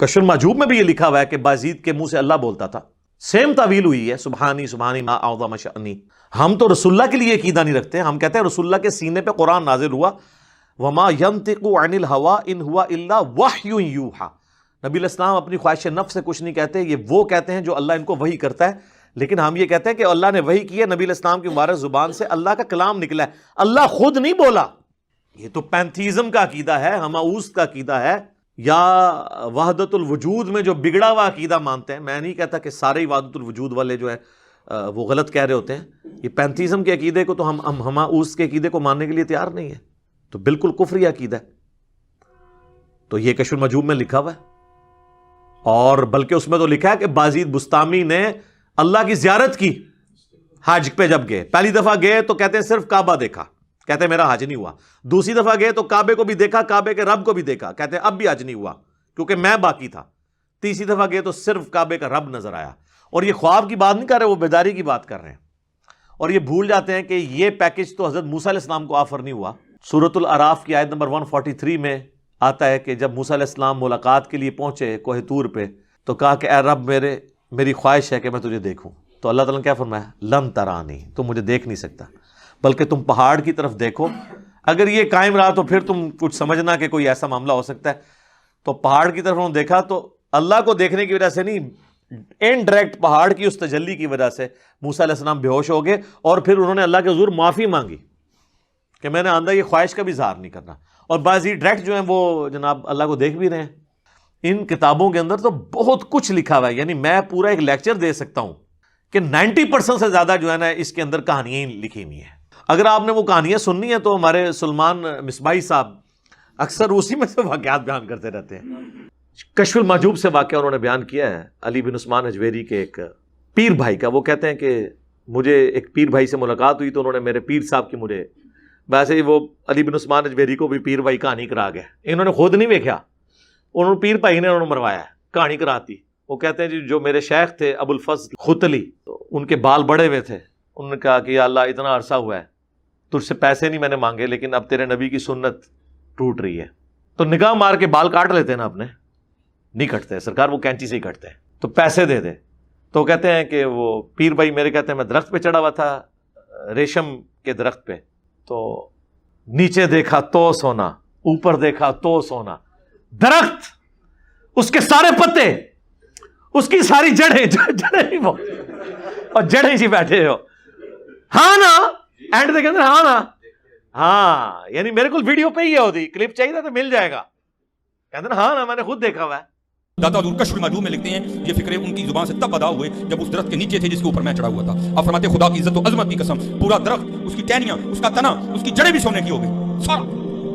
کشف المحجوب میں بھی یہ لکھا ہوا ہے کہ بازید کے منہ سے اللہ بولتا تھا، سیم تعویل ہوئی ہے، سبحانی سبحانی ما اعظم شأنی۔ ہم تو رسول اللہ کے لیے عقیدہ نہیں رکھتے، ہم کہتے ہیں رسول اللہ کے سینے پہ قرآن نازل ہوا، وما ينطق عن الهوى ان هو الا وحی یوحى، نبی علیہ السلام اپنی خواہش نفس سے کچھ نہیں کہتے، یہ وہ کہتے ہیں جو اللہ ان کو وحی کرتا ہے۔ لیکن ہم یہ کہتے ہیں کہ اللہ نے وحی کی ہے، نبی علیہ السلام کی مبارک زبان سے اللہ کا کلام نکلا ہے، اللہ خود نہیں بولا۔ یہ تو پینتھیزم کا عقیدہ ہے، ہماؤس کا عقیدہ ہے، یا وحدت الوجود میں جو بگڑا ہوا عقیدہ مانتے ہیں۔ میں نہیں کہتا کہ سارے وحدت الوجود والے جو ہے وہ غلط کہہ رہے ہوتے ہیں، یہ پینتھیزم کے عقیدے کو تو ہم ہماؤس کے عقیدے کو ماننے کے لیے تیار نہیں ہے، تو بالکل کفری عقیدہ ہے۔ تو یہ کشف المحجوب میں لکھا ہوا ہے، اور بلکہ اس میں تو لکھا ہے کہ بازید بستامی نے اللہ کی زیارت کی حج پہ، جب گئے پہلی دفعہ گئے تو کہتے ہیں صرف کعبہ دیکھا، کہتے ہیں میرا حج نہیں ہوا۔ دوسری دفعہ گئے تو کعبے کو بھی دیکھا، کعبے کے رب کو بھی دیکھا، کہتے ہیں اب بھی حج نہیں ہوا کیونکہ میں باقی تھا۔ تیسری دفعہ گئے تو صرف کعبے کا رب نظر آیا۔ اور یہ خواب کی بات نہیں کر رہے، وہ بیداری کی بات کر رہے ہیں، اور یہ بھول جاتے ہیں کہ یہ پیکج تو حضرت موسیٰ علیہ السلام کو آفر نہیں ہوا۔ سورۃ الاعراف کی آیت نمبر 143 میں آتا ہے کہ جب موسیٰ علیہ السلام ملاقات کے لیے پہنچے کوہ طور پہ تو کہا کہ اے رب میری خواہش ہے کہ میں تجھے دیکھوں، تو اللہ تعالیٰ نے کیا فرمایا؟ لن ترانی، تم مجھے دیکھ نہیں سکتا، بلکہ تم پہاڑ کی طرف دیکھو، اگر یہ قائم رہا تو پھر تم کچھ سمجھنا کہ کوئی ایسا معاملہ ہو سکتا ہے۔ تو پہاڑ کی طرف انہوں نے دیکھا تو اللہ کو دیکھنے کی وجہ سے نہیں، انڈائریکٹ پہاڑ کی اس تجلی کی وجہ سے موسیٰ علیہ السلام بے ہوش ہو گئے، اور پھر انہوں نے اللہ کے حضور معافی مانگی کہ میں نے آندہ یہ خواہش کا بھی اظہار نہیں کرنا۔ اور بعضی ڈائریکٹ جو ہیں وہ جناب اللہ کو دیکھ بھی رہے ہیں۔ ان کتابوں کے اندر تو بہت کچھ لکھا ہوا ہے، یعنی میں پورا ایک لیکچر دے سکتا ہوں کہ 90% سے زیادہ جو ہے نا اس کے اندر کہانیاں لکھی ہوئی ہیں۔ اگر آپ نے وہ کہانیاں سننی ہیں تو ہمارے سلمان مصباحی صاحب اکثر اسی میں سے واقعات بیان کرتے رہتے ہیں۔ کشف المحجوب سے واقعہ انہوں نے بیان کیا ہے علی بن عثمان اجویری کے ایک پیر بھائی کا۔ وہ کہتے ہیں کہ مجھے ایک پیر بھائی سے ملاقات ہوئی تو انہوں نے میرے پیر صاحب کی مجھے، ویسے ہی وہ علی بن عثمان اجویری کو بھی پیر بھائی کہانی کرا گئے، انہوں نے خود نہیں دیکھا، انہوں نے پیر بھائی نے انہوں نے مروایا ہے کہانی کراتی۔ وہ کہتے ہیں جی جو میرے شیخ تھے ابو الفضل ختلی، تو ان کے بال بڑے ہوئے تھے، انہوں نے کہا کہ یا اللہ اتنا عرصہ ہوا ہے تجھ سے پیسے نہیں میں نے مانگے، لیکن اب تیرے نبی کی سنت ٹوٹ رہی ہے تو نگاہ مار کے بال کاٹ لیتے ہیں نا اپنے، نہیں کٹتے سرکار، وہ کینچی سے ہی کٹتے ہیں، تو پیسے دے دے۔ تو کہتے ہیں کہ وہ پیر بھائی میرے کہتے ہیں میں درخت پہ چڑھا ہوا تھا، ریشم کے درخت پہ، تو نیچے دیکھا تو سونا، اوپر دیکھا تو سونا، درخت، اس کے سارے پتے، اس کی ساری جڑیں ہی وہ، اور جڑیں ہی بیٹھے ہو، ہاں نا، اینڈ دے کے اندر ہاں نا، ہاں، یعنی میرے کو ویڈیو پہ ہی ہوتی، کلپ چاہیے تھا تو مل جائے گا، کہتے ہیں ہاں نا میں نے خود دیکھا ہوا ہے۔ داتا حضور کشف المحجوب میں لکھتے ہیں یہ فکرے ان کی زبان سے تب ادا ہوئے جب اس درخت کے نیچے تھے جس کے اوپر میں چڑھا ہوا تھا۔ اب فرماتے خدا کی عزت و عظمت کی قسم، پورا درخت، اس کی ٹہنیاں، اس کا تنا، اس کی جڑیں بھی سونے کی ہو گئی، سارا،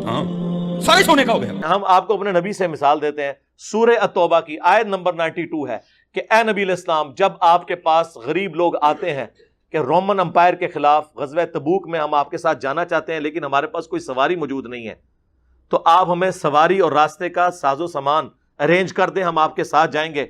ہاں سارے سونے کا ہو گیا۔ ہم آپ کو اپنے نبی سے مثال دیتے ہیں، سورہ التوبہ کی آیت نمبر 92 ہے کہ اے نبی علیہ السلام جب آپ کے پاس غریب لوگ آتے ہیں کہ رومن امپائر کے خلاف غزوہ تبوک میں ہم آپ کے ساتھ جانا چاہتے ہیں لیکن ہمارے پاس کوئی سواری موجود نہیں ہے، تو آپ ہمیں سواری اور راستے کا ساز و سامان ارینج کر دیں، ہم آپ کے ساتھ جائیں گے۔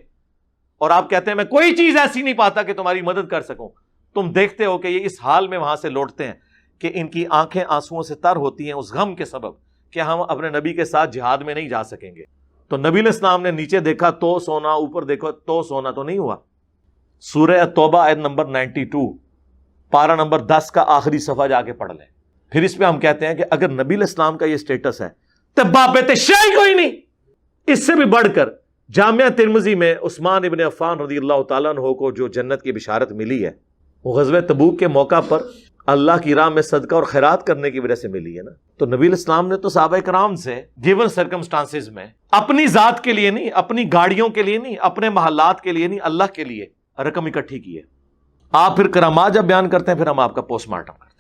اور آپ کہتے ہیں میں کوئی چیز ایسی نہیں پاتا کہ تمہاری مدد کر سکوں۔ تم دیکھتے ہو کہ یہ اس حال میں وہاں سے لوٹتے ہیں کہ ان کی آنکھیں آنسوؤں سے تر ہوتی ہیں اس غم کے سبب کہ ہم اپنے نبی کے ساتھ جہاد میں نہیں جا سکیں گے۔ تو نبی علیہ السلام نے نیچے دیکھا تو سونا، اوپر دیکھو تو سونا، تو نہیں ہوا۔ سورہ التوبہ آیت نمبر 92 پارہ نمبر 10 کا آخری صفحہ جا کے پڑھ لیں۔ پھر اس پہ ہم کہتے ہیں کہ اگر نبی علیہ السلام کا یہ سٹیٹس ہے تو بابت شیء کوئی نہیں۔ اس سے بھی بڑھ کر جامعہ ترمذی میں عثمان ابن عفان رضی اللہ تعالیٰ عنہ کو جو جنت کی بشارت ملی ہے وہ غزوہ تبوک کے موقع پر اللہ کی راہ میں صدقہ اور خیرات کرنے کی وجہ سے ملی ہے نا۔ تو نبی علیہ السلام نے تو صحابہ کرام سے گیون سرکمسٹانسز میں اپنی ذات کے لیے نہیں، اپنی گاڑیوں کے لیے نہیں، اپنے محلات کے لیے نہیں، اللہ کے لیے رقم اکٹھی کی ہے۔ آپ پھر کرامات جب بیان کرتے ہیں پھر ہم آپ کا پوسٹ مارٹم کرتے ہیں۔